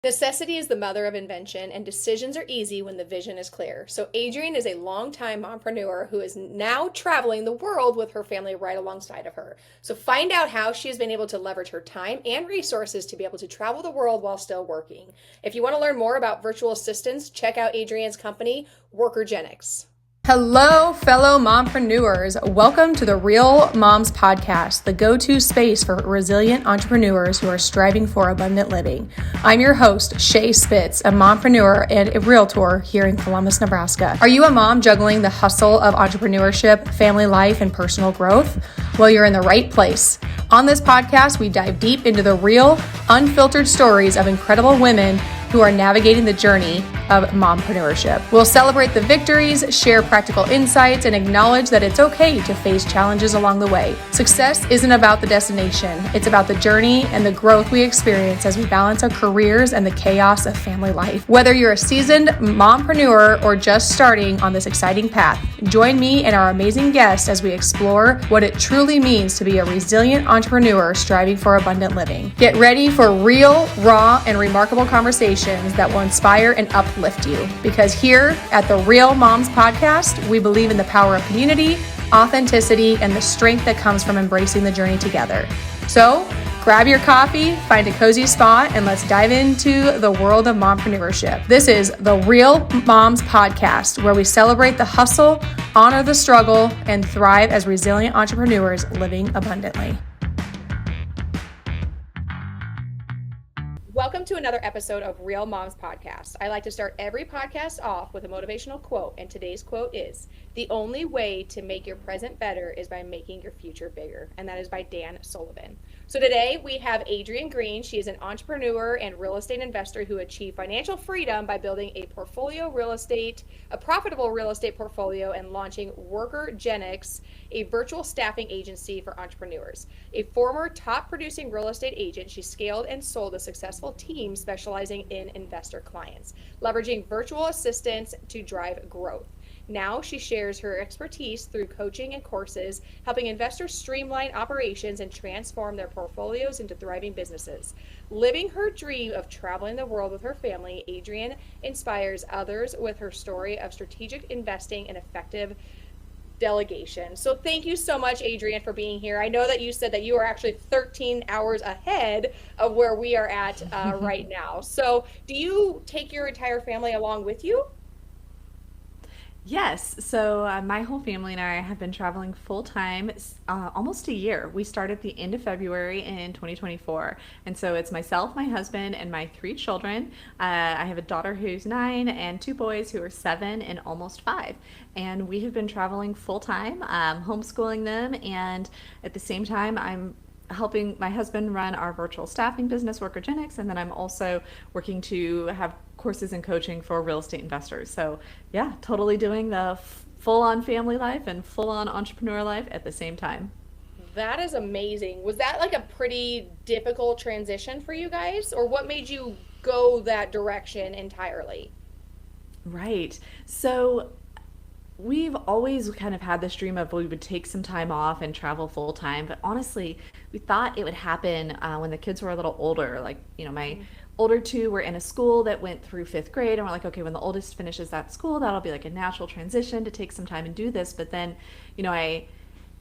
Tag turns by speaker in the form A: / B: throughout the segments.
A: Necessity is the mother of invention, and decisions are easy when the vision is clear. So, Adrienne is a longtime mompreneur who is now traveling the world with her family right alongside of her. So, find out how she has been able to leverage her time and resources to be able to travel the world while still working. If you want to learn more about virtual assistants, check out Adrienne's company, WorkerGenix. Hello, fellow mompreneurs. Welcome to the Real Moms Podcast, the go-to space for resilient entrepreneurs who are striving for abundant living. I'm your host, Shea, a mompreneur and a realtor here in Columbus, Nebraska. Are you a mom juggling the hustle of entrepreneurship, family life, and personal growth? Well, you're in the right place. On this podcast, we dive deep into the real, unfiltered stories of incredible women who are navigating the journey of mompreneurship. We'll celebrate the victories, share practical insights, and acknowledge that it's okay to face challenges along the way. Success isn't about the destination. It's about the journey and the growth we experience as we balance our careers and the chaos of family life. Whether you're a seasoned mompreneur or just starting on this exciting path, join me and our amazing guests as we explore what it truly means to be a resilient entrepreneur striving for abundant living. Get ready for real, raw, and remarkable conversations that will inspire and uplift you. Because here at the Real Moms Podcast, we believe in the power of community, authenticity, and the strength that comes from embracing the journey together. So grab your coffee, find a cozy spot, and let's dive into the world of mompreneurship. This is the Real Moms Podcast, where we celebrate the hustle, honor the struggle, and thrive as resilient entrepreneurs living abundantly. Welcome to another episode of Real Moms Podcast. I like to start every podcast off with a motivational quote, and today's quote is, "The only way to make your present better is by making your future bigger," and that is by Dan Sullivan. So today we have Adrienne Green. She is an entrepreneur and real estate investor who achieved financial freedom by building a profitable real estate portfolio and launching WorkerGenix, a virtual staffing agency for entrepreneurs. A former top producing real estate agent, she scaled and sold a successful team specializing in investor clients, leveraging virtual assistants to drive growth. Now she shares her expertise through coaching and courses, helping investors streamline operations and transform their portfolios into thriving businesses. Living her dream of traveling the world with her family, Adrienne inspires others with her story of strategic investing and effective delegation. So thank you so much, Adrienne, for being here. I know that you said that you are actually 13 hours ahead of where we are at right now. So do you take your entire family along with you?
B: Yes, so my whole family and I have been traveling full time almost a year. We started at the end of February in 2024. And so it's myself, my husband, and my three children. I have a daughter who's 9 and two boys who are 7 and almost 5. And we have been traveling full time, homeschooling them. And at the same time, I'm helping my husband run our virtual staffing business, WorkerGenix, and then I'm also working to have courses and coaching for real estate investors. So yeah, totally doing the full-on family life and full-on entrepreneur life at the same time.
A: That is amazing. Was that like a pretty difficult transition for you guys, or what made you go that direction entirely?
B: Right. So we've always kind of had this dream of we would take some time off and travel full time, but honestly, we thought it would happen when the kids were a little older. Like, my older two were in a school that went through 5th grade, and we're like, okay, when the oldest finishes that school, that'll be like a natural transition to take some time and do this. But then, I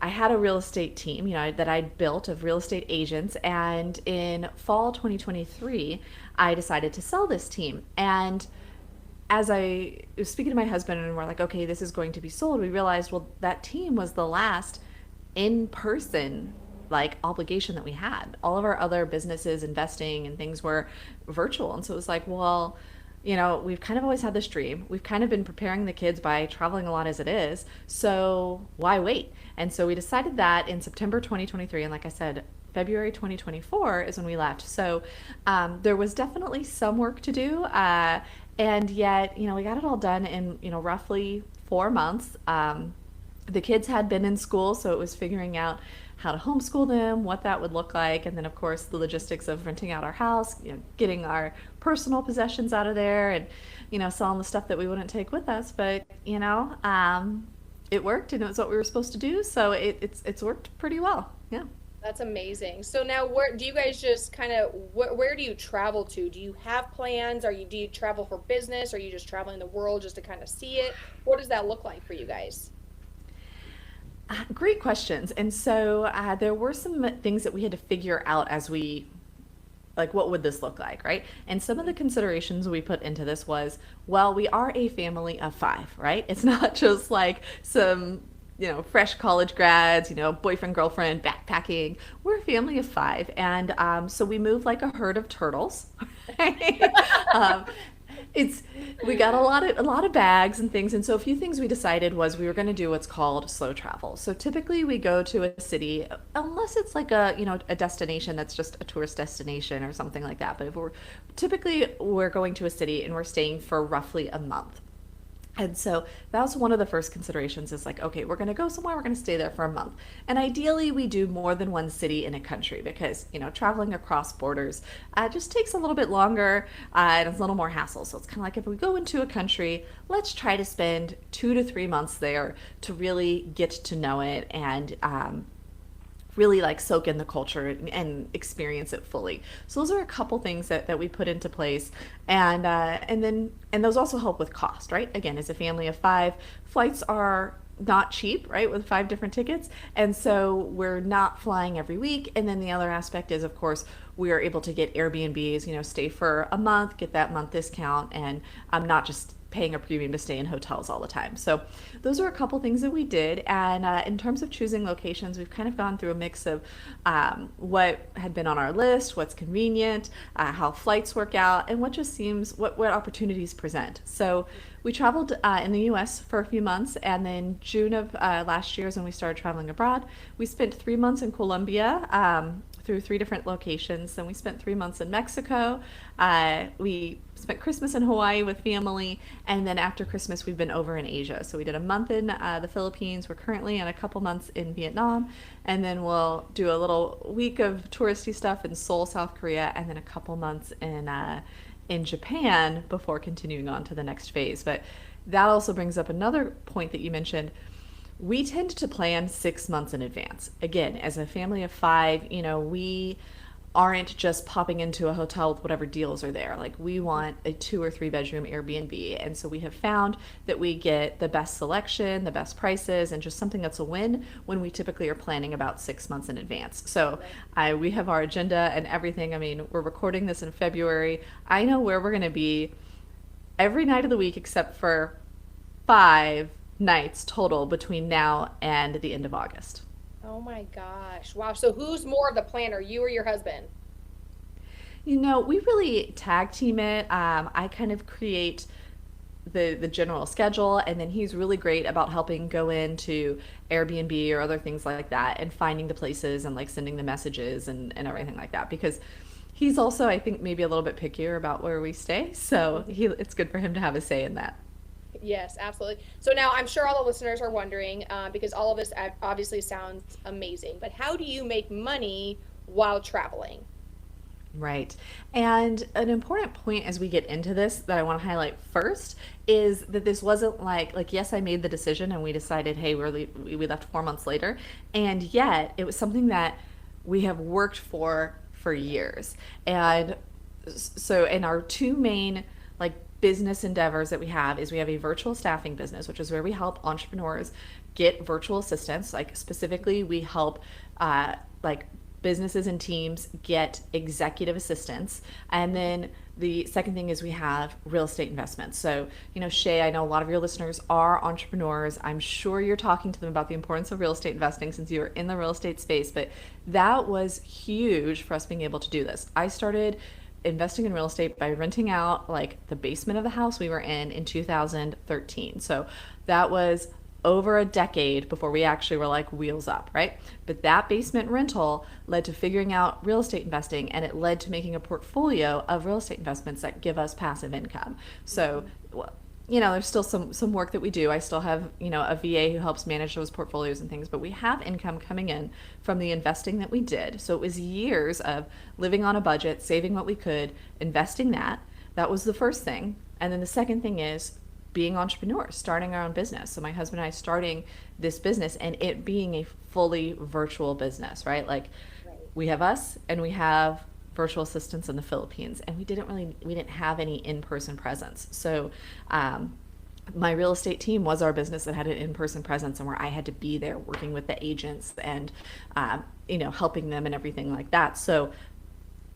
B: had a real estate team, that I'd built of real estate agents, and in fall 2023, I decided to sell this team. And as I was speaking to my husband and we're like, okay, this is going to be sold, we realized, well, that team was the last in-person obligation that we had. All of our other businesses, investing and things were virtual. And so it was like, well, we've kind of always had this dream. We've kind of been preparing the kids by traveling a lot as it is. So why wait? And so we decided that in September 2023. And like I said, February 2024 is when we left. So there was definitely some work to do. And yet, we got it all done in, roughly 4 months. The kids had been in school, so it was figuring out how to homeschool them, what that would look like, and then, of course, the logistics of renting out our house, getting our personal possessions out of there, and, selling the stuff that we wouldn't take with us. But, it worked, and it was what we were supposed to do, so it's worked pretty well. Yeah.
A: That's amazing. So now, where do you guys just kind of where do you travel to? Do you have plans? Do you travel for business? Are you just traveling the world just to kind of see it? What does that look like for you guys?
B: Great questions. And so there were some things that we had to figure out as like, what would this look like, right? And some of the considerations we put into this was, well, we are a family of five, right? It's not just like some, fresh college grads, boyfriend, girlfriend, backpacking. We're a family of five. And so we move like a herd of turtles, right? um, it's we got a lot of bags and things, and so a few things we decided was we were going to do what's called slow travel. So typically we go to a city unless it's like a destination that's just a tourist destination or something like that. But if we're going to a city and we're staying for roughly a month. And so that was one of the first considerations is like, okay, we're going to go somewhere, we're going to stay there for a month. And ideally, we do more than one city in a country because, traveling across borders just takes a little bit longer and it's a little more hassle. So it's kind of like if we go into a country, let's try to spend 2 to 3 months there to really get to know it and really like soak in the culture and experience it fully. So those are a couple things that we put into place, and those also help with cost, right? Again, as a family of five, flights are not cheap, right? With five different tickets, and so we're not flying every week. And then the other aspect is, of course, we are able to get Airbnbs, stay for a month, get that month discount, and I'm not just paying a premium to stay in hotels all the time. So those are a couple things that we did. And in terms of choosing locations, we've kind of gone through a mix of what had been on our list, what's convenient, how flights work out, and what opportunities present. So we traveled in the US for a few months, and then June of last year is when we started traveling abroad. We spent 3 months in Colombia, through 3 different locations. Then we spent 3 months in Mexico. We spent Christmas in Hawaii with family. And then after Christmas, we've been over in Asia. So we did a month in the Philippines. We're currently in a couple months in Vietnam. And then we'll do a little week of touristy stuff in Seoul, South Korea, and then a couple months in Japan before continuing on to the next phase. But that also brings up another point that you mentioned. We tend to plan 6 months in advance. Again, as a family of five, we aren't just popping into a hotel with whatever deals are there. Like, we want a 2 or 3 bedroom Airbnb. And so we have found that we get the best selection, the best prices, and just something that's a win when we typically are planning about 6 months in advance. So we have our agenda and everything. I mean, we're recording this in February. I know where we're going to be every night of the week except for 5 nights total between now and the end of August.
A: Oh my gosh. Wow. So who's more of the planner, you or your husband?
B: We really tag team it. I kind of create the general schedule, and then he's really great about helping go into Airbnb or other things like that and finding the places and like sending the messages and everything like that, because he's also, I think, maybe a little bit pickier about where we stay. So it's good for him to have a say in that.
A: Yes, absolutely. So now I'm sure all the listeners are wondering, because all of this obviously sounds amazing, but how do you make money while traveling?
B: Right. And an important point as we get into this that I want to highlight first is that this wasn't like yes, I made the decision and we decided, hey, we left 4 months later, and yet it was something that we have worked for years. And so in our two main like business endeavors that we have is we have a virtual staffing business, which is where we help entrepreneurs get virtual assistants. Like, specifically, we help like businesses and teams get executive assistants. And then the second thing is we have real estate investments. So, Shea, I know a lot of your listeners are entrepreneurs. I'm sure you're talking to them about the importance of real estate investing since you're in the real estate space, but that was huge for us being able to do this. I started investing in real estate by renting out like the basement of the house we were in 2013. So that was over a decade before we actually were like wheels up, right? But that basement rental led to figuring out real estate investing, and it led to making a portfolio of real estate investments that give us passive income. So, there's still some work that we do. I still have, a VA who helps manage those portfolios and things, but we have income coming in from the investing that we did. So it was years of living on a budget, saving what we could, investing that. That was the first thing. And then the second thing is being entrepreneurs, starting our own business. So my husband and I starting this business and it being a fully virtual business, right? Like, we have us and we have virtual assistants in the Philippines, and we didn't have any in-person presence. So my real estate team was our business that had an in-person presence, and where I had to be there working with the agents and helping them and everything like that. So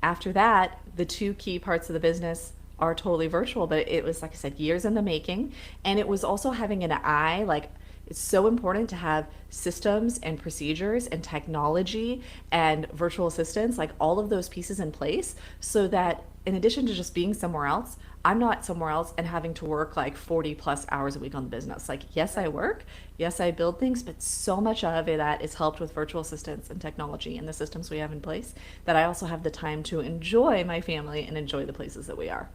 B: after that, the two key parts of the business are totally virtual, but it was, like I said, years in the making. And it was also having an eye, like, it's so important to have systems and procedures and technology and virtual assistants, like all of those pieces in place, so that in addition to just being somewhere else, I'm not somewhere else and having to work like 40 plus hours a week on the business. Like, yes, I work, yes, I build things, but so much of it that is helped with virtual assistants and technology and the systems we have in place, that I also have the time to enjoy my family and enjoy the places that we are.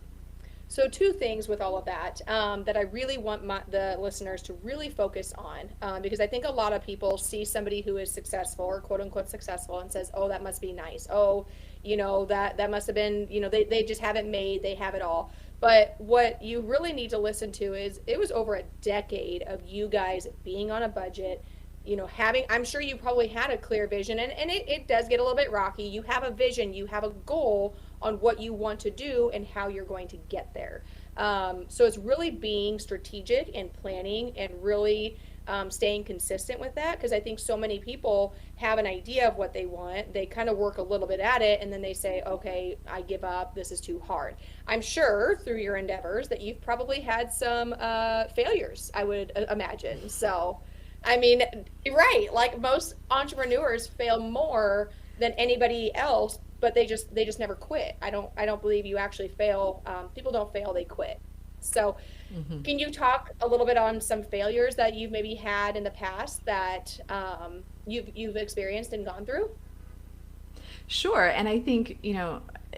A: So two things with all of that that I really want the listeners to really focus on, because I think a lot of people see somebody who is successful or quote unquote successful and says, oh, that must be nice. Oh, that must have been, they just have it made, they have it all. But what you really need to listen to is it was over a decade of you guys being on a budget, I'm sure you probably had a clear vision, and it does get a little bit rocky. You have a vision, you have a goal on what you want to do and how you're going to get there. So it's really being strategic and planning and really staying consistent with that, because I think so many people have an idea of what they want. They kind of work a little bit at it and then they say, okay, I give up. This is too hard. I'm sure through your endeavors that you've probably had some failures, I would imagine. So, I mean, right, like most entrepreneurs fail more than anybody else, but they just never quit. I don't believe you actually fail. People don't fail, they quit. So can you talk a little bit on some failures that you've maybe had in the past that you've experienced and gone through?
B: Sure. And I think,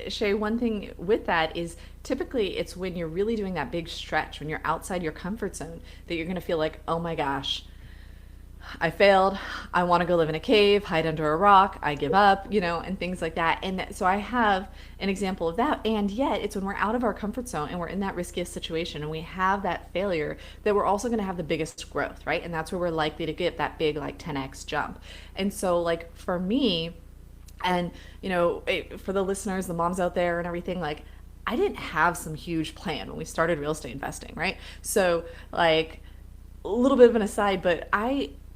B: Shay, one thing with that is typically it's when you're really doing that big stretch, when you're outside your comfort zone, that you're going to feel like, oh my gosh, I failed. I want to go live in a cave, hide under a rock. I give up, and things like that. And so I have an example of that. And yet it's when we're out of our comfort zone and we're in that riskiest situation and we have that failure that we're also going to have the biggest growth, right? And that's where we're likely to get that big, like 10x jump. And so, like, for me, and, for the listeners, the moms out there and everything, like, I didn't have some huge plan when we started real estate investing, right? So, like, a little bit of an aside, but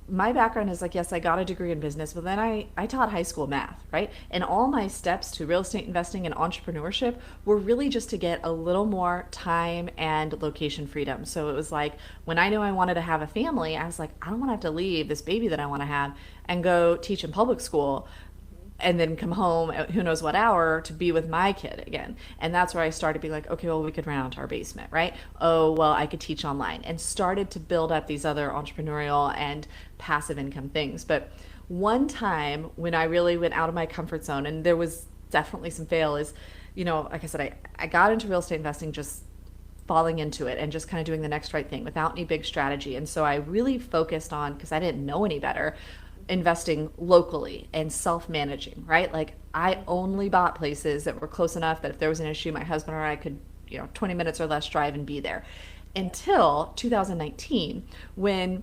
B: my background is like, yes, I got a degree in business, but then I taught high school math, right? And all my steps to real estate investing and entrepreneurship were really just to get a little more time and location freedom. So it was like, when I knew I wanted to have a family, I was like, I don't want to have to leave this baby that I want to have and go teach in public school and then come home at who knows what hour to be with my kid again. And that's where I started being like, okay, well, we could rent out our basement, right? Oh, well, I could teach online, and started to build up these other entrepreneurial and passive income things. But one time when I really went out of my comfort zone, and there was definitely some fail, is, like I said, I got into real estate investing just falling into it and just kind of doing the next right thing without any big strategy. And so I really focused on, because I didn't know any better, investing locally and self-managing, right? Like, I only bought places that were close enough that if there was an issue, my husband or I could, 20 minutes or less drive and be there. Until 2019, when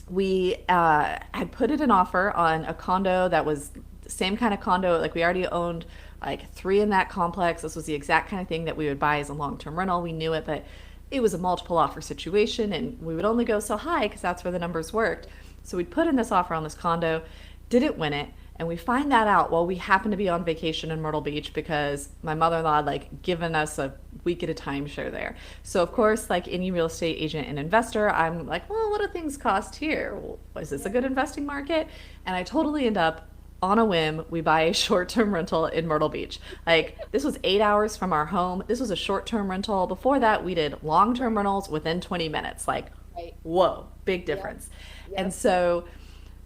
B: we had put in an offer on a condo that was the same kind of condo, like we already owned like 3 in that complex. This was the exact kind of thing that we would buy as a long-term rental. We knew it, but it was a multiple offer situation, and we would only go so high because that's where the numbers worked. So we put in this offer on this condo, didn't win it, and we find that out while we happen to be on vacation in Myrtle Beach because my mother-in-law had like given us a week at a timeshare there. So of course, like any real estate agent and investor, I'm like, well, what do things cost here? Well, is this a good investing market? And I totally end up on a whim, we buy a short-term rental in Myrtle Beach. Like, this was 8 hours from our home. This was a short-term rental. Before that, we did long-term rentals within 20 minutes. Like,
A: Right.
B: whoa, big difference.
A: Yep.
B: And so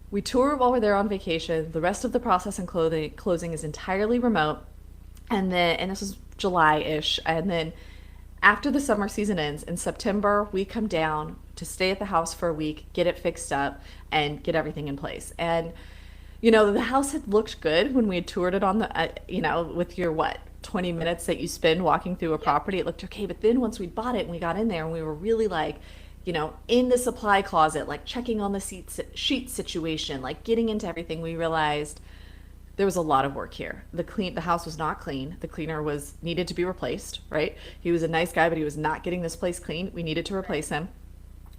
B: we tour while we're there on vacation. The rest of the process and closing is entirely remote. And this was July-ish. And then after the summer season ends in September, we come down to stay at the house for a week, get it fixed up, and get everything in place. And the house had looked good when we had toured it on the, with your 20 minutes that you spend walking through a property, it looked okay. But then once we bought it and we got in there and we were really like, in the supply closet, like checking on the sheet situation, like getting into everything, we realized there was a lot of work here. The house was not clean. The cleaner was needed to be replaced, right? He was a nice guy, but he was not getting this place clean. We needed to replace him.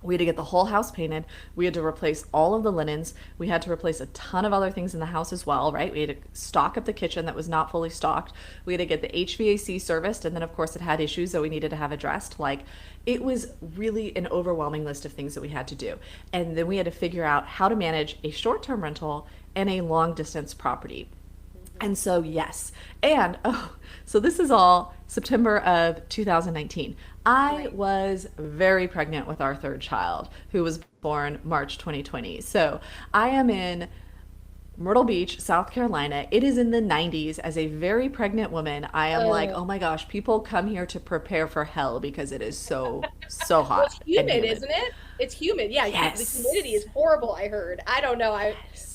B: We had to get the whole house painted. We had to replace all of the linens. We had to replace a ton of other things in the house as well, right? We had to stock up the kitchen that was not fully stocked. We had to get the HVAC serviced, and then of course it had issues that we needed to have addressed. Like, it was really an overwhelming list of things that we had to do. And then we had to figure out how to manage a short-term rental and a long-distance property. And so, yes. And, so this is all September of 2019. I
A: Right.
B: was very pregnant with our third child, who was born March 2020. So I am in Myrtle Beach, South Carolina. It is in the 90s. As a very pregnant woman, I am like,
A: Uh,
B: oh my gosh, people come here to prepare for hell because it is so, so
A: well,
B: hot
A: it's
B: and
A: humid,
B: humid.
A: isn't it? It's humid. Yeah, the humidity is
B: Yes.
A: horrible, I heard. I don't know.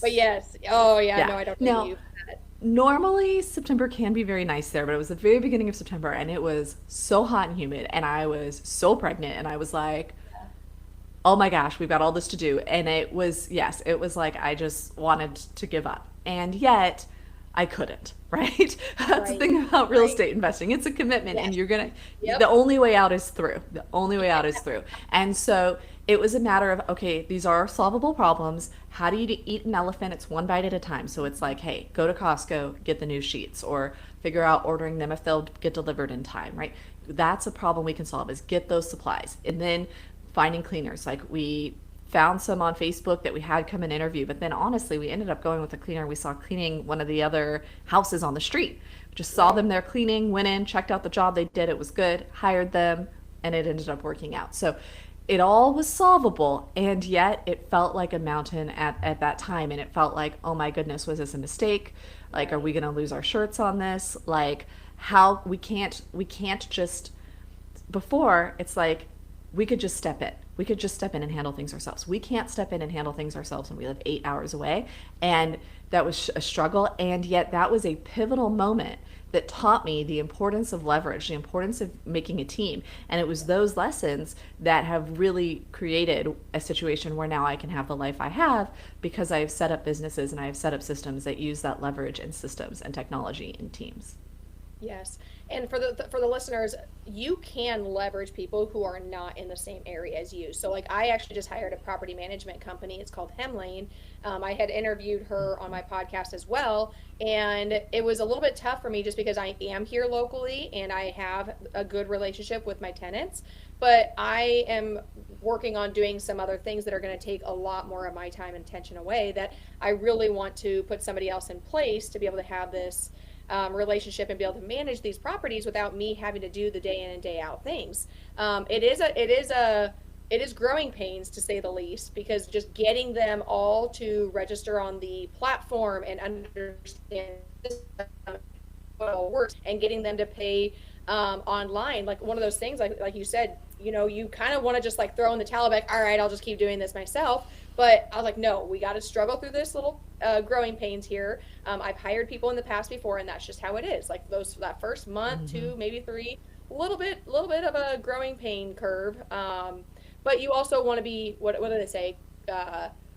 A: But
B: Yes.
A: yes. Oh, yeah,
B: Yeah.
A: no, I don't blame
B: Now,
A: you for that.
B: normally September can be very nice there, but it was the very beginning of September and it was so hot and humid and I was so pregnant and I was like, oh my gosh, we've got all this to do. And it was, yes, it was like I just wanted to give up. And yet I couldn't, right? That's the
A: Right.
B: thing about real
A: Right.
B: estate investing. It's a commitment and
A: Yes.
B: you're going to, the
A: Yep.
B: only way out is through. The only way out is through. And so it was a matter of, okay, these are solvable problems. How do you eat an elephant? It's one bite at a time. So it's like, hey, go to Costco, get the new sheets, or figure out ordering them if they'll get delivered in time, right? That's a problem we can solve is get those supplies. And then finding cleaners. Like we found some on Facebook that we had come and interview, but then honestly, we ended up going with a cleaner we saw cleaning one of the other houses on the street. Just saw
A: Right.
B: them there cleaning, went in, checked out the job they did, it was good, hired them, and it ended up working out. So it all was solvable, and yet it felt like a mountain at that time. And it felt like, oh my goodness, was this a mistake? Like, are we
A: Right.
B: going to lose our shirts on this? Like, how we can't just before it's like we could just step in. We could just step in and handle things ourselves. We can't step in and handle things ourselves when we live 8 hours away. And that was a struggle. And yet that was a pivotal moment that taught me the importance of leverage, the importance of making a team. And it was those lessons that have really created a situation where now I can have the life I have because I've set up businesses and I've set up systems that use that leverage and systems and technology in teams.
A: Yes. And for the listeners, you can leverage people who are not in the same area as you. So like I actually just hired a property management company. It's called Hemlane. I had interviewed her on my podcast as well, and it was a little bit tough for me just because I am here locally and I have a good relationship with my tenants. But I am working on doing some other things that are going to take a lot more of my time and attention away. That I really want to put somebody else in place to be able to have this relationship and be able to manage these properties without me having to do the day in and day out things. It is growing pains to say the least, because just getting them all to register on the platform and understand what all works and getting them to pay online, like one of those things, like you said, you kind of want to just like throw in the towel back. All right, I'll just keep doing this myself. But I was like, no, we got to struggle through this little growing pains here. I've hired people in the past before, and that's just how it is. Like that first month,
B: Mm-hmm.
A: 2, maybe 3, little bit of a growing pain curve. But you also want to be, what do they say?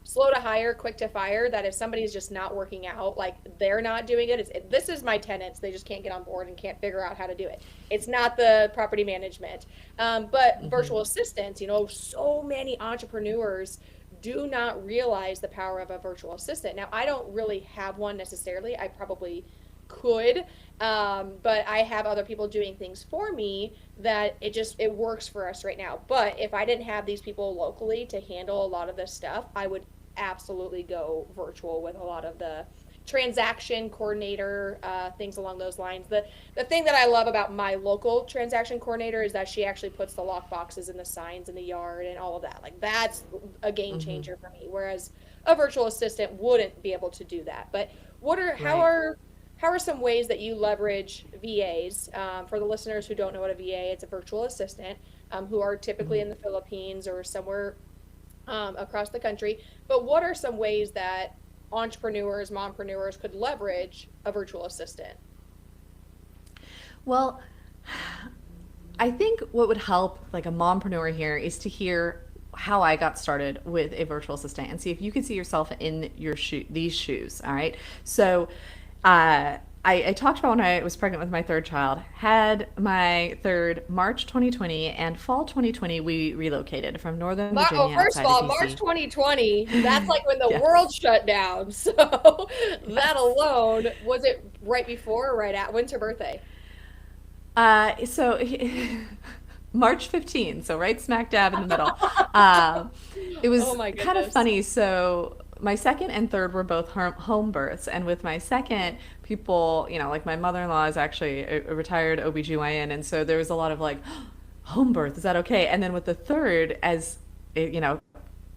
A: Slow to hire, quick to fire. That if somebody's just not working out, like they're not doing it, this is my tenants. They just can't get on board and can't figure out how to do it. It's not the property management. But
B: Mm-hmm.
A: virtual assistants, so many entrepreneurs do not realize the power of a virtual assistant. Now, I don't really have one necessarily. I probably could, but I have other people doing things for me that it works for us right now. But if I didn't have these people locally to handle a lot of this stuff, I would absolutely go virtual with a lot of the transaction coordinator, things along those lines. The thing that I love about my local transaction coordinator is that she actually puts the lock boxes and the signs in the yard and all of that. Like that's a game
B: Mm-hmm.
A: changer for me. Whereas a virtual assistant wouldn't be able to do that. But what are how
B: Right.
A: are how are some ways that you leverage VAs? For the listeners who don't know what a VA, it's a virtual assistant, who are typically
B: Mm-hmm.
A: in the Philippines or somewhere across the country. But what are some ways that entrepreneurs, mompreneurs could leverage a virtual assistant?
B: Well, I think what would help like a mompreneur here is to hear how I got started with a virtual assistant and see if you can see yourself in these shoes. All right. So I talked about when I was pregnant with my third child, had my third March 2020, and fall 2020, we relocated from Northern
A: Oh,
B: Virginia
A: first of
B: outside of
A: all, March
B: DC.
A: 2020, that's like when the world
B: Yes.
A: shut down. So that
B: Yes.
A: alone, was it right before or right at? When's her birthday?
B: So March 15, so right smack dab in the middle. Um, it
A: Oh
B: was
A: my
B: kind of
A: goodness.
B: funny. So my second and third were both home births. And with my second, people, like my mother-in-law is actually a retired OBGYN. And so there was a lot of like, home birth, is that okay? And then with the third, as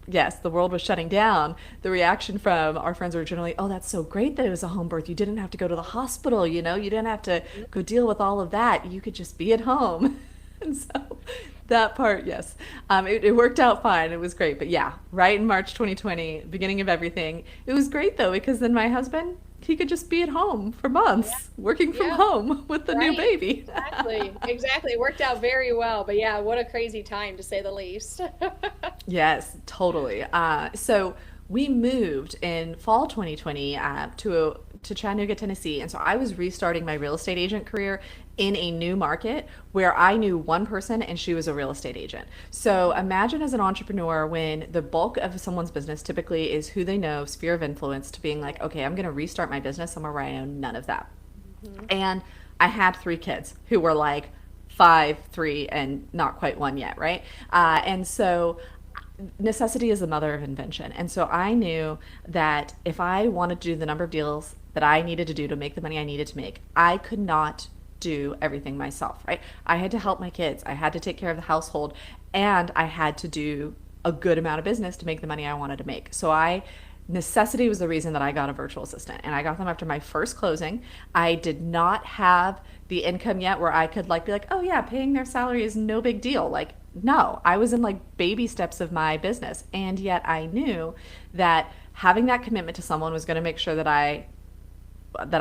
B: yes, the world was shutting down, the reaction from our friends were generally, oh, that's so great that it was a home birth. You didn't have to go to the hospital, you didn't have to go deal with all of that. You could just be at home. And so that part, yes, it worked out fine. It was great. But yeah, right in March 2020, beginning of everything. It was great though, because then my husband, he could just be at home for
A: Yeah.
B: months, working from
A: Yeah.
B: home with the new
A: Right.
B: baby.
A: Exactly. Exactly. It worked out very well. But yeah, what a crazy time to say the least.
B: Yes, totally. So we moved in fall 2020 to Chattanooga, Tennessee, and so I was restarting my real estate agent career in a new market where I knew one person and she was a real estate agent. So imagine as an entrepreneur when the bulk of someone's business typically is who they know, sphere of influence, to being like, okay, I'm going to restart my business somewhere where I know none of that.
A: Mhm.
B: And I had three kids who were like 5, 3, and not quite 1 yet, right? And so necessity is the mother of invention. And so I knew that if I wanted to do the number of deals that I needed to do to make the money I needed to make, I could not do everything myself, right? I had to help my kids, I had to take care of the household, and I had to do a good amount of business to make the money I wanted to make. So I necessity was the reason that I got a virtual assistant, and I got them after my first closing. I did not have the income yet where I could like be like, "Oh yeah, paying their salary is no big deal." Like, no, I was in like baby steps of my business, and yet I knew that having that commitment to someone was going to make sure that I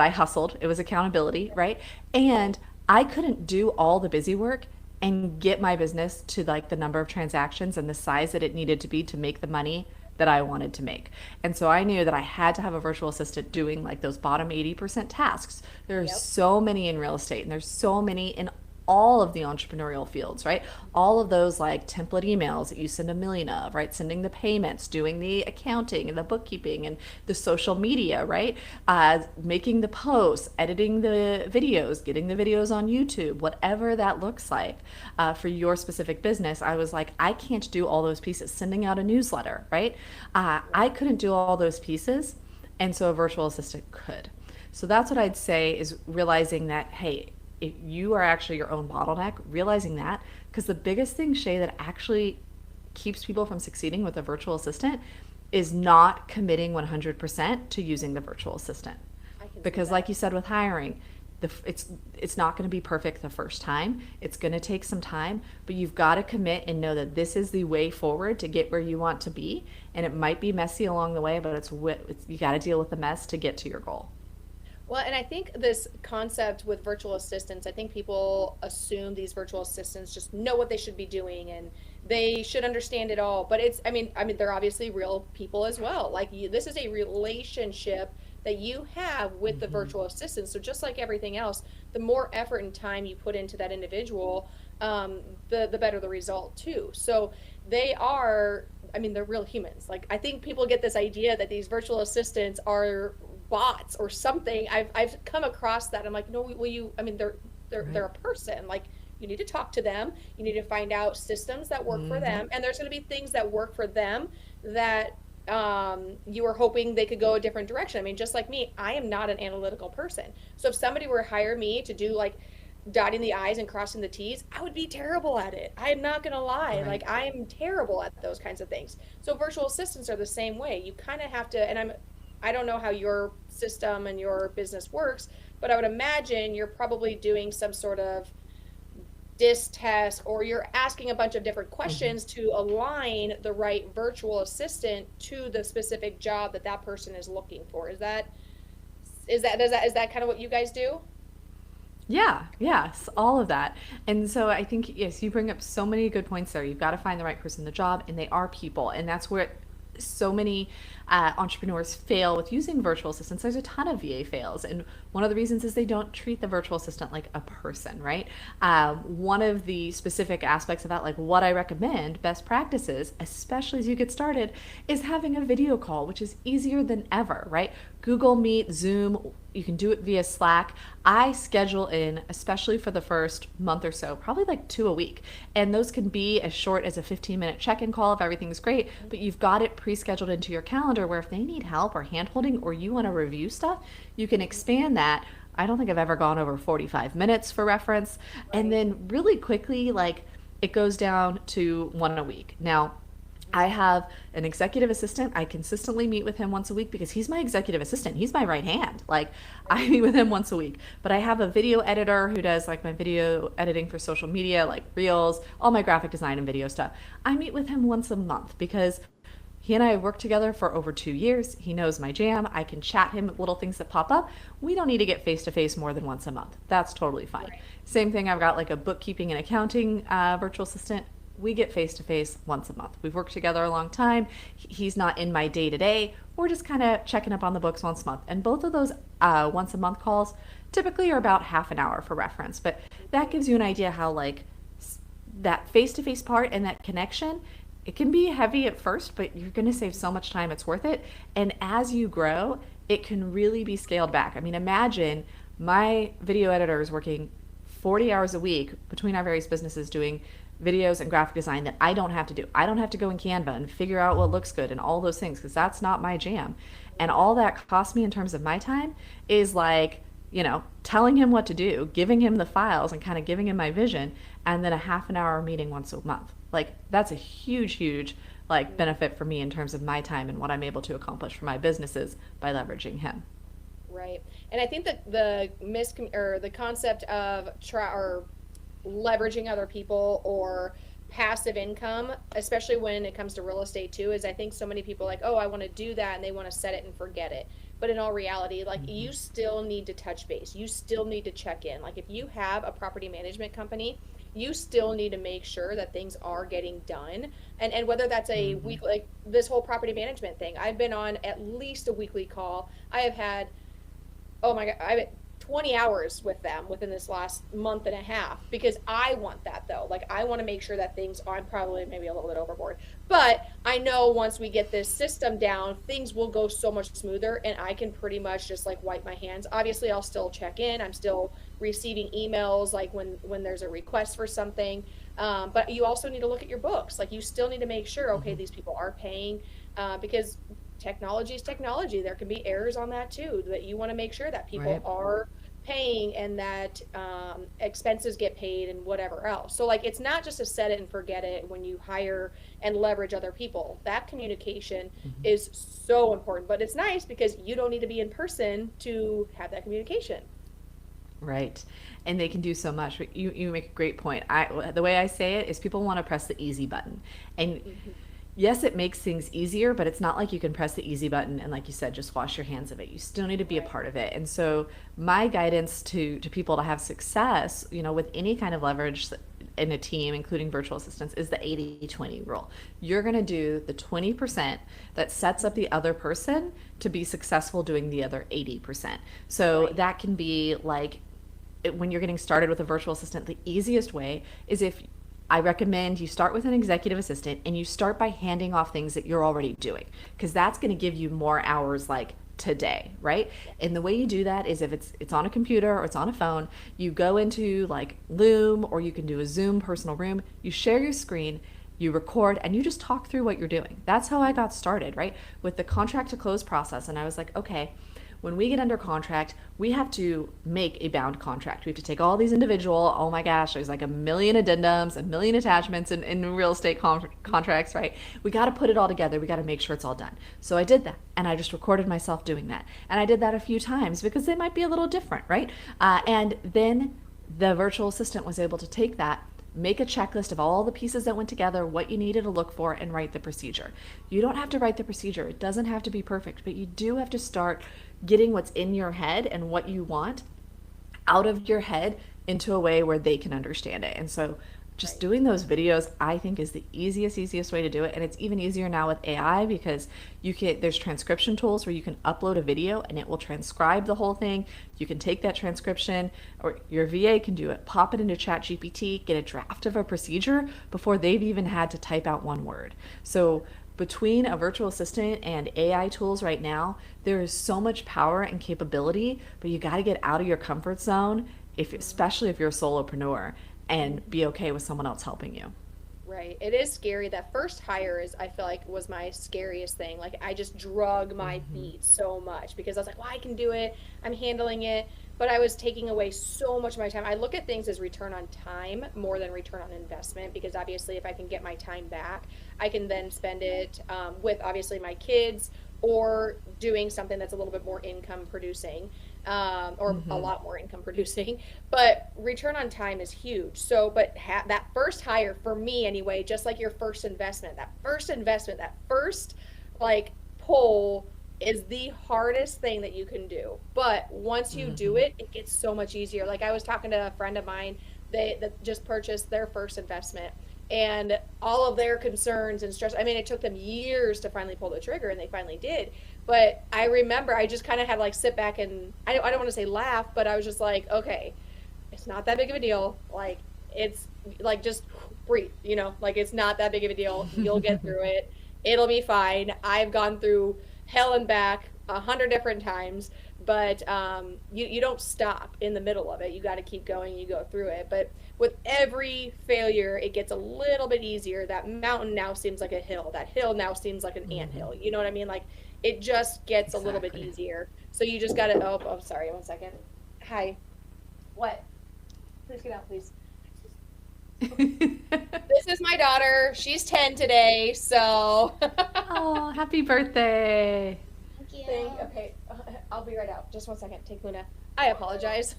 B: hustled. It was accountability, right? And I couldn't do all the busy work and get my business to like the number of transactions and the size that it needed to be to make the money that I wanted to make. And so I knew that I had to have a virtual assistant doing like those bottom 80% tasks. There are
A: Yep.
B: so many in real estate and there's so many in all of the entrepreneurial fields, right? All of those like template emails that you send a million of, right? Sending the payments, doing the accounting and the bookkeeping and the social media, right? Making the posts, editing the videos, getting the videos on YouTube, whatever that looks like for your specific business. I was like, I can't do all those pieces. Sending out a newsletter, right? I couldn't do all those pieces. And so a virtual assistant could. So that's what I'd say is realizing that, hey, if you are actually your own bottleneck, realizing that, because the biggest thing, Shay, that actually keeps people from succeeding with a virtual assistant is not committing 100% to using the virtual assistant.
A: I can see
B: Because,
A: that.
B: like you said with hiring, it's not going to be perfect the first time. It's going to take some time, but you've got to commit and know that this is the way forward to get where you want to be. And it might be messy along the way, but it's you got to deal with the mess to get to your goal.
A: Well, and I think this concept with virtual assistants, I think people assume these virtual assistants just know what they should be doing and they should understand it all. But I mean, they're obviously real people as well. Like this is a relationship that you have with the
B: Mm-hmm.
A: virtual assistant. So just like everything else, the more effort and time you put into that individual, the better the result too. So they are. I mean, they're real humans. Like I think people get this idea that these virtual assistants are bots or something. I've come across that. I'm like, no, will you? I mean, they're
B: Right.
A: a person. Like you need to talk to them. You need to find out systems that work for
B: Mm-hmm.
A: them, and there's going to be things that work for them that you were hoping they could go a different direction. I mean, just like me, I am not an analytical person. So if somebody were to hire me to do like dotting the I's and crossing the T's, I would be terrible at it. I'm not gonna lie. Like
B: Right.
A: I am terrible at those kinds of things. So virtual assistants are the same way. You kind of have to, and I don't know how your system and your business works, but I would imagine you're probably doing some sort of DIS test or you're asking a bunch of different
B: Mm-hmm.
A: questions to align the right virtual assistant to the specific job that that person is looking for. Is that kind of what you guys do?
B: Yeah, yes, all of that. And so I think, yes, you bring up so many good points there. You've got to find the right person in the job, and they are people. And that's where so many entrepreneurs fail with using virtual assistants. There's a ton of VA fails, and one of the reasons is they don't treat the virtual assistant like a person, right? One of the specific aspects of that, like what I recommend, best practices, especially as you get started, is having a video call, which is easier than ever, right? Google Meet, Zoom, you can do it via Slack. I schedule in, especially for the first month or so, probably like 2 a week. And those can be as short as a 15-minute check-in call if everything's great, but you've got it pre-scheduled into your calendar where if they need help or hand-holding or you want to review stuff, you can expand that. I don't think I've ever gone over 45 minutes for reference. And then really quickly, like it goes down to 1 a week. Now, I have an executive assistant. I consistently meet with him once a week because he's my executive assistant. He's my right hand. Like I meet with him once a week. But I have a video editor who does like my video editing for social media, like Reels, all my graphic design and video stuff. I meet with him once a month because he and I have worked together for over 2 years. He knows my jam. I can chat him with little things that pop up. We don't need to get face to face more than once a month. That's totally fine. Right. Same thing. I've got like a bookkeeping and accounting virtual assistant. We get face to face once a month. We've worked together a long time. He's not in my day to day. We're just kind of checking up on the books once a month. And both of those once a month calls typically are about half an hour for reference. But that gives you an idea how like that face to face part and that connection, it can be heavy at first, but you're going to save so much time. It's worth it. And as you grow, it can really be scaled back. I mean, imagine my video editor is working 40 hours a week between our various businesses doing videos and graphic design that I don't have to do. I don't have to go in Canva and figure out what looks good and all those things because that's not my jam. And all that costs me in terms of my time is like, telling him what to do, giving him the files and kind of giving him my vision, and then a half an hour meeting once a month. Like that's a huge like benefit for me in terms of my time and what I'm able to accomplish for my businesses by leveraging him.
A: Right. And I think that the concept of leveraging other people or passive income, especially when it comes to real estate too, is I think so many people like, oh, I want to do that, and they want to set it and forget it. But in all reality, like you still need to touch base. You still need to check in. Like if you have a property management company, you still need to make sure that things are getting done. And whether that's a week, like this whole property management thing, I've been on at least a weekly call. I have had, oh my God, I've had 20 hours with them within this last month and a half because I want that though. Like I want to make sure that things are, I'm probably maybe a little bit overboard, but I know once we get this system down, things will go so much smoother and I can pretty much just like wipe my hands. Obviously I'll still check in. I'm still receiving emails like when there's a request for something. But you also need to look at your books. Like you still need to make sure, okay, these people are paying because technology is technology. There can be errors on that too, that you want to make sure that people are paying and that expenses get paid and whatever else. So like it's not just a set it and forget it when you hire and leverage other people. That communication is so important, but it's nice because you don't need to be in person to have that communication.
B: Right. And they can do so much. You make a great point. The way I say it is people want to press the easy button. And yes, it makes things easier, but it's not like you can press the easy button and, like you said, just wash your hands of it. You still need to be a part of it. And so my guidance to people to have success, with any kind of leverage in a team, including virtual assistants, is the 80-20 rule. You're going to do the 20% that sets up the other person to be successful doing the other 80%. So that can be like when you're getting started with a virtual assistant, the easiest way is if I recommend you start with an executive assistant and you start by handing off things that you're already doing, because that's going to give you more hours like today, right? And the way you do that is if it's on a computer or it's on a phone, you go into like Loom, or you can do a Zoom personal room, you share your screen, you record, and you just talk through what you're doing. That's how I got started, right? With the contract to close process. And I was like, okay, when we get under contract, we have to make a bound contract. We have to take all these individual, oh my gosh, there's like a million addendums, a million attachments in real estate contracts, right? We got to put it all together. We got to make sure it's all done. So I did that, and I just recorded myself doing that. And I did that a few times because they might be a little different, right? And then the virtual assistant was able to take that, make a checklist of all the pieces that went together, what you needed to look for, and write the procedure. You don't have to write the procedure. It doesn't have to be perfect, but you do have to start getting what's in your head and what you want out of your head into a way where they can understand it. And so just
A: Right.
B: doing those videos, I think, is the easiest way to do it. And it's even easier now with AI because there's transcription tools where you can upload a video and it will transcribe the whole thing. You can take that transcription, or your VA can do it, pop it into ChatGPT, get a draft of a procedure before they've even had to type out one word. So between a virtual assistant and AI tools right now, there is so much power and capability, but you got to get out of your comfort zone, especially if you're a solopreneur, and be okay with someone else helping you.
A: Right. It is scary. That first hire is, I feel like, was my scariest thing. Like, I just drug my feet so much because I was like, well, I can do it. I'm handling it. But I was taking away so much of my time. I look at things as return on time more than return on investment, because obviously, if I can get my time back, I can then spend it with obviously my kids, or doing something that's a little bit more income producing, or a lot more income producing. But return on time is huge. So, but that first hire for me anyway, just like your first investment, that first like pull is the hardest thing that you can do. But once you do it, it gets so much easier. Like, I was talking to a friend of mine, they that just purchased their first investment, and all of their concerns and stress. I mean, it took them years to finally pull the trigger, and they finally did. But I remember I just kind of had like sit back and I don't want to say laugh, but I was just like, okay, it's not that big of a deal. Like, it's like, just breathe, like, it's not that big of a deal. You'll get through it. It'll be fine. I've gone through hell and back 100 different times, but you don't stop in the middle of it. You got to keep going. You go through it. But with every failure, it gets a little bit easier. That mountain now seems like a hill. That hill now seems like an anthill. You know what I mean? Like, it just gets a little bit
B: Exactly.
A: easier. So you just got to, oh, sorry, one second. Hi. What? Please get out, please. This is my daughter. She's 10 today, so.
B: Oh, happy birthday.
C: Thank you.
A: Okay, I'll be right out. Just one second. Take Luna. I apologize.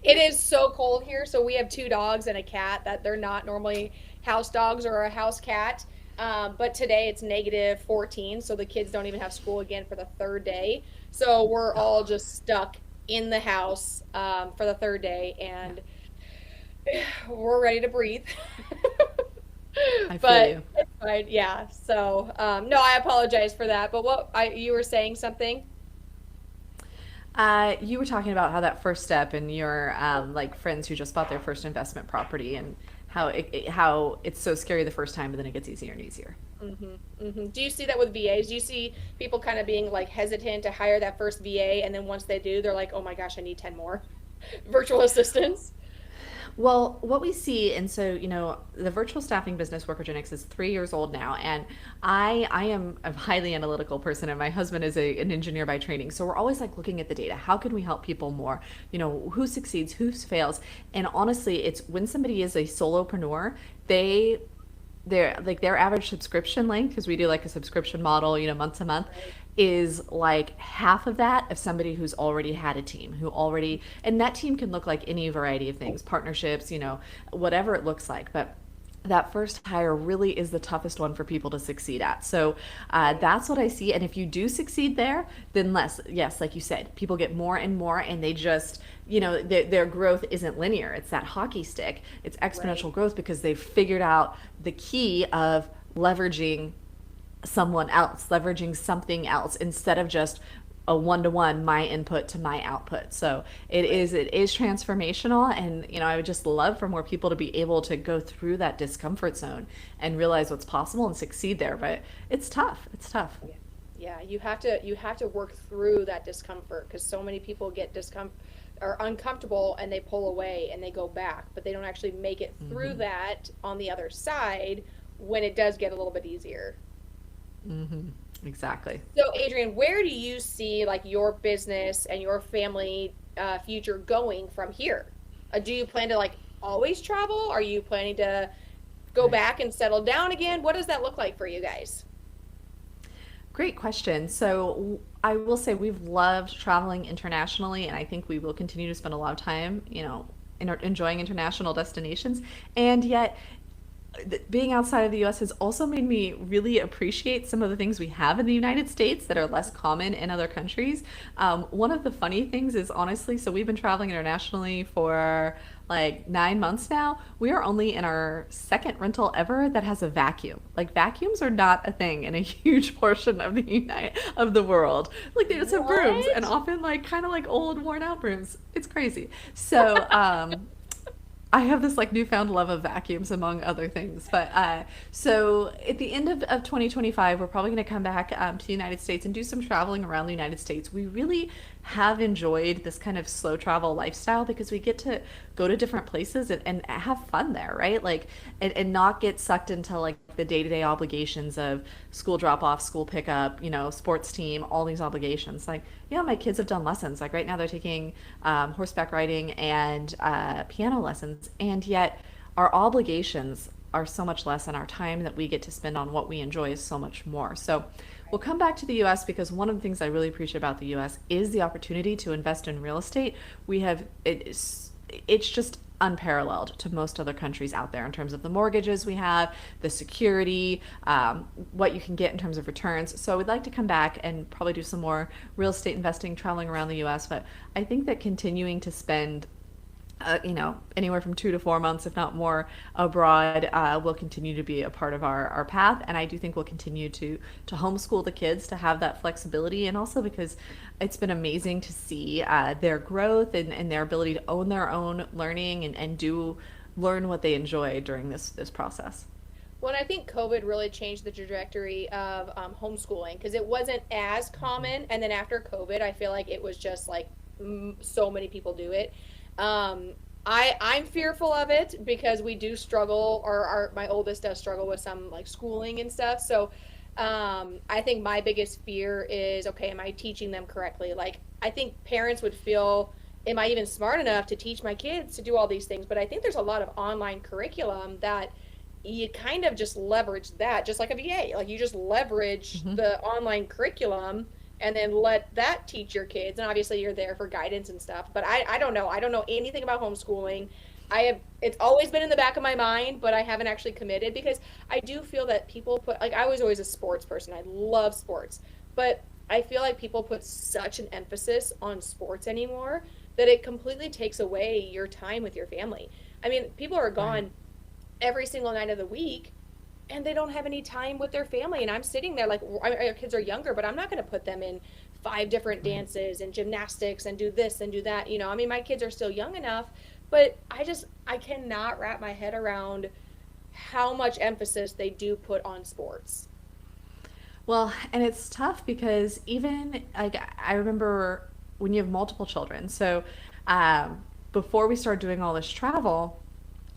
A: It is so cold here, so we have two dogs and a cat that they're not normally house dogs or a house cat. But today it's -14, so the kids don't even have school again for the third day. So we're all just stuck in the house for the third day, and we're ready to breathe.
B: I feel
A: But
B: you.
A: it's fine. Yeah. So no, I apologize for that. But you were saying something?
B: You were talking about how that first step and your like friends who just bought their first investment property, and how it's so scary the first time, but then it gets easier and easier.
A: Do you see that with VAs? Do you see people kind of being like hesitant to hire that first VA, and then once they do, they're like, oh my gosh, I need 10 more virtual assistants?
B: Well, what we see, and so, the virtual staffing business WorkerGenix is 3 years old now, and I am a highly analytical person, and my husband is an engineer by training. So we're always like looking at the data. How can we help people more? Who succeeds, who fails? And honestly, it's when somebody is a solopreneur, their average subscription length, because we do like a subscription model, month to month,
A: Right.
B: is like half of that of somebody who's already had a team, and that team can look like any variety of things, partnerships, whatever it looks like. But that first hire really is the toughest one for people to succeed at. So
A: Right.
B: that's what I see. And if you do succeed there, then yes, like you said, people get more and more, and they just, their growth isn't linear. It's that hockey stick. It's
A: Right.
B: exponential growth because they've figured out the key of leveraging someone else, leveraging something else instead of just a one-to-one, my input to my output. So
A: Right.
B: it is transformational, and I would just love for more people to be able to go through that discomfort zone and realize what's possible and succeed there. But it's tough. It's tough.
A: Yeah. Yeah, you have to work through that discomfort, because so many people get discomfort or uncomfortable, and they pull away and they go back, but they don't actually make it through that on the other side when it does get a little bit easier.
B: Exactly.
A: So, Adrienne, where do you see like your business and your family future going from here? Do you plan to like always travel? Are you planning to go
B: Right.
A: back and settle down again? What does that look like for you guys?
B: Great question. So I will say we've loved traveling internationally, and I think we will continue to spend a lot of time, enjoying international destinations. And yet, being outside of the US has also made me really appreciate some of the things we have in the United States that are less common in other countries. One of the funny things is, honestly, so we've been traveling internationally for like 9 months now, we are only in our second rental ever that has a vacuum. Like vacuums are not a thing in a huge portion of the world. Like they just have brooms, and
A: What?
B: often like kind of like old worn out brooms. It's crazy. So I have this like newfound love of vacuums among other things. But so at the end of 2025, we're probably going to come back to the United States and do some traveling around the United States. We really have enjoyed this kind of slow travel lifestyle because we get to go to different places and have fun there, right? Like, and not get sucked into like the day-to-day obligations of school drop-off, school pickup, sports team, all these obligations. Like, yeah, my kids have done lessons. Like right now they're taking horseback riding and piano lessons, and yet our obligations are so much less, and our time that we get to spend on what we enjoy is so much more. So we'll come back to the US because one of the things I really appreciate about the US is the opportunity to invest in real estate. We have it's just unparalleled to most other countries out there in terms of the mortgages we have, the security, what you can get in terms of returns. So we'd like to come back and probably do some more real estate investing, traveling around the US. But I think that continuing to spend anywhere from 2 to 4 months, if not more, abroad will continue to be a part of our path. And I do think we'll continue to homeschool the kids to have that flexibility, and also because it's been amazing to see their growth and their ability to own their own learning and do learn what they enjoy during this process.
A: Well, and I think COVID really changed the trajectory of homeschooling because it wasn't as common. And then after COVID, I feel like it was just like so many people do it. I'm fearful of it because we do struggle, or my oldest does struggle with some like schooling and stuff. So, I think my biggest fear is, okay, am I teaching them correctly? Like, I think parents would feel, am I even smart enough to teach my kids to do all these things? But I think there's a lot of online curriculum that you kind of just leverage that, just like a VA. Like you just leverage
B: Mm-hmm.
A: the online curriculum and then let that teach your kids. And obviously you're there for guidance and stuff. But I don't know. I don't know anything about homeschooling. It's always been in the back of my mind, but I haven't actually committed because I do feel that people put, like, I was always a sports person. I love sports. But I feel like people put such an emphasis on sports anymore that it completely takes away your time with your family. I mean, people are
B: Right.
A: gone every single night of the week and they don't have any time with their family, and I'm sitting there like, our kids are younger, but I'm not going to put them in five different
B: Right.
A: dances and gymnastics and do this and do that. I mean, my kids are still young enough, but I cannot wrap my head around how much emphasis they do put on sports.
B: Well, and it's tough because even like I remember when you have multiple children. So before we started doing all this travel,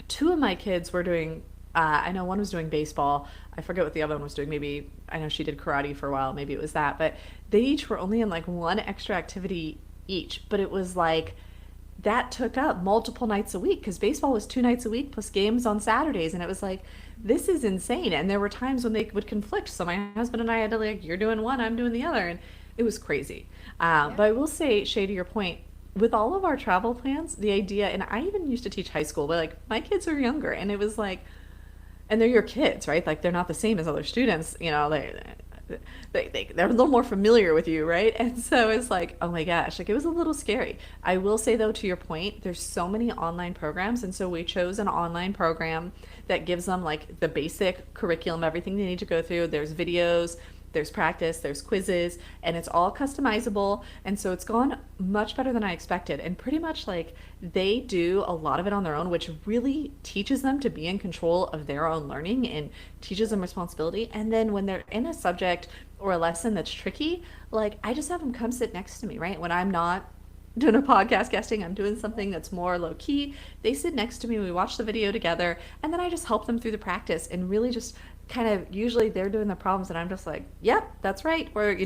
B: two of my kids were doing. I know one was doing baseball. I forget what the other one was doing. Maybe I know she did karate for a while. Maybe it was that. But they each were only in like one extra activity each. But it was like that took up multiple nights a week because baseball was 2 nights a week plus games on Saturdays, and it was like this is insane. And there were times when they would conflict, so my husband and I had to like, you're doing one, I'm doing the other, and it was crazy.
A: Yeah.
B: But I will say, Shay, to your point, with all of our travel plans, the idea, and I even used to teach high school, but like my kids are younger, and it was like, and they're your kids, right? Like they're not the same as other students, they're a little more familiar with you, right? And so it's like, oh my gosh, like it was a little scary. I will say though, to your point, there's so many online programs, and so we chose an online program that gives them like the basic curriculum, everything they need to go through. There's videos, there's practice, there's quizzes, and it's all customizable. And so it's gone much better than I expected. And pretty much like they do a lot of it on their own, which really teaches them to be in control of their own learning and teaches them responsibility. And then when they're in a subject or a lesson that's tricky, like I just have them come sit next to me, right? When I'm not doing a podcast guesting, I'm doing something that's more low key. They sit next to me, we watch the video together, and then I just help them through the practice and really just kind of, usually they're doing the problems and I'm just like, yep, that's right. Or,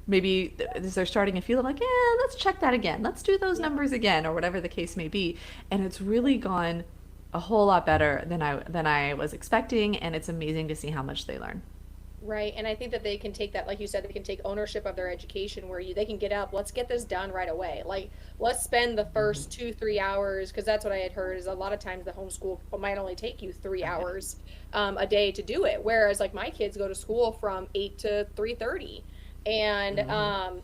B: maybe as they're starting a field, I'm like, yeah, let's check that again. Let's do those
A: Yeah.
B: numbers again, or whatever the case may be. And it's really gone a whole lot better than I was expecting, and it's amazing to see how much they learn.
A: Right. And I think that they can take that, like you said, they can take ownership of their education where they can get up, let's get this done right away. Like, let's spend the first 2, 3 hours, because that's what I had heard is a lot of times the homeschool might only take you 3 hours a day to do it. Whereas like my kids go to school from 8 to 3:30. And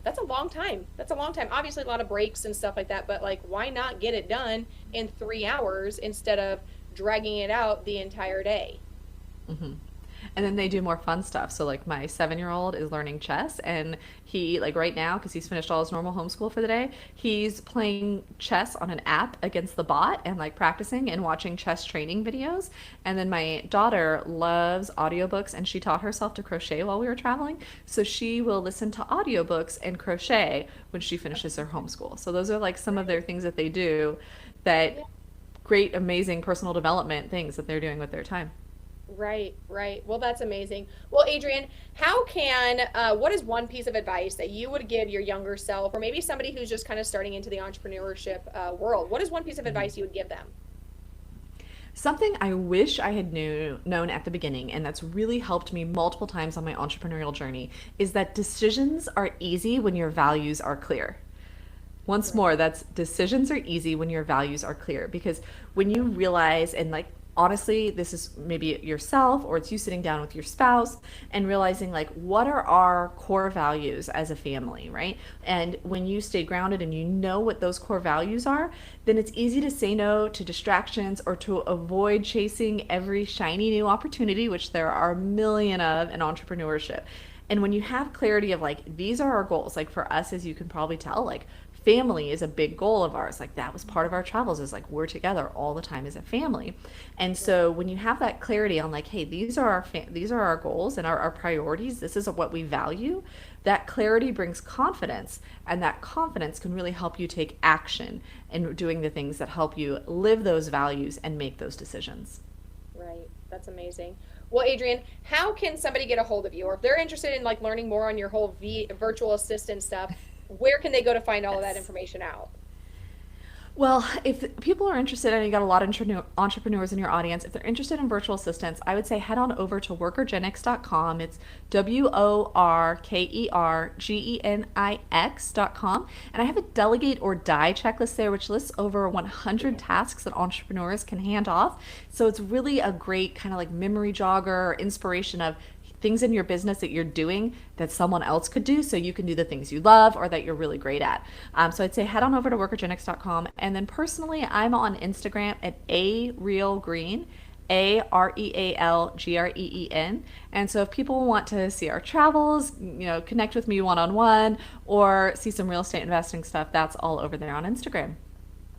A: that's a long time. That's a long time. Obviously, a lot of breaks and stuff like that. But like, why not get it done in 3 hours instead of dragging it out the entire day?
B: Mm-hmm. And then they do more fun stuff. So like my 7-year-old is learning chess, and he, like right now, because he's finished all his normal homeschool for the day, he's playing chess on an app against the bot and like practicing and watching chess training videos. And then my daughter loves audiobooks, and she taught herself to crochet while we were traveling. So she will listen to audiobooks and crochet when she finishes her homeschool. So those are like some of their things that they do, that great, amazing personal development things that they're doing with their time.
A: Right, right. Well, that's amazing. Well, Adrienne, what is one piece of advice that you would give your younger self, or maybe somebody who's just kind of starting into the entrepreneurship world? What is one piece of advice you would give them?
B: Something I wish I had known at the beginning, and that's really helped me multiple times on my entrepreneurial journey, is that decisions are easy when your values are clear. Once more, that's decisions are easy when your values are clear, because when you realize, and like, honestly, this is maybe yourself, or it's you sitting down with your spouse and realizing like, what are our core values as a family, right? And when you stay grounded and you know what those core values are, then it's easy to say no to distractions or to avoid chasing every shiny new opportunity, which there are a million of in entrepreneurship. And when you have clarity of like, these are our goals, like for us, as you can probably tell, like family is a big goal of ours. Like that was part of our travels, is like we're together all the time as a family. And so when you have that clarity on like, hey, these are our goals and our priorities, this is what we value, that clarity brings confidence, and that confidence can really help you take action in doing the things that help you live those values and make those decisions.
A: Right. That's amazing. Well, Adrienne, how can somebody get a hold of you, or if they're interested in like learning more on your whole virtual assistant stuff, where can they go to find all of that information out?
B: Well, if people are interested, and you got a lot of entrepreneurs in your audience, if they're interested in virtual assistants, I would say head on over to WorkerGenix.com. It's WorkerGenix.com. And I have a delegate or die checklist there, which lists over 100 tasks that entrepreneurs can hand off. So it's really a great kind of like memory jogger or inspiration of things in your business that you're doing that someone else could do, so you can do the things you love or that you're really great at. So I'd say head on over to WorkerGenix.com. And then personally, I'm on Instagram at arealgreen, AREALGREEN. And so if people want to see our travels, connect with me one-on-one, or see some real estate investing stuff, that's all over there on Instagram.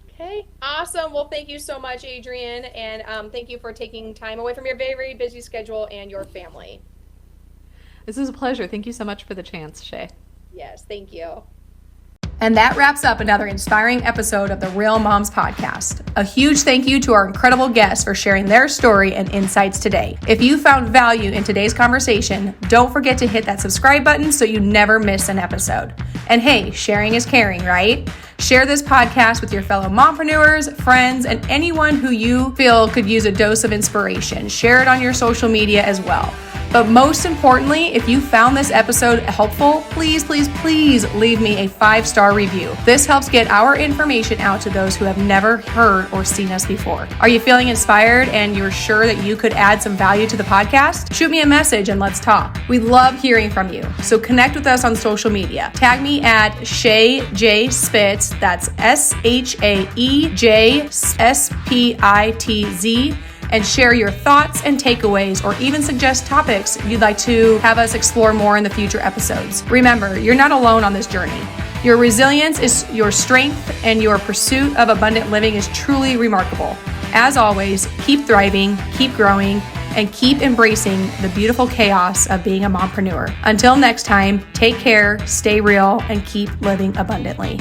A: Okay, awesome. Well, thank you so much, Adrienne, and thank you for taking time away from your very, very busy schedule and your family.
B: This was a pleasure. Thank you so much for the chance, Shea.
A: Yes, thank you. And that wraps up another inspiring episode of the Real Moms Podcast. A huge thank you to our incredible guests for sharing their story and insights today. If you found value in today's conversation, don't forget to hit that subscribe button so you never miss an episode. And hey, sharing is caring, right? Share this podcast with your fellow mompreneurs, friends, and anyone who you feel could use a dose of inspiration. Share it on your social media as well. But most importantly, if you found this episode helpful, please, please, please leave me a 5-star review. This helps get our information out to those who have never heard or seen us before. Are you feeling inspired and you're sure that you could add some value to the podcast? Shoot me a message and let's talk. We love hearing from you. So connect with us on social media. Tag me at Shea J Spitz. That's ShaeJSpitz. And share your thoughts and takeaways, or even suggest topics you'd like to have us explore more in the future episodes. Remember, you're not alone on this journey. Your resilience is your strength, and your pursuit of abundant living is truly remarkable. As always, keep thriving, keep growing, and keep embracing the beautiful chaos of being a mompreneur. Until next time, take care, stay real, and keep living abundantly.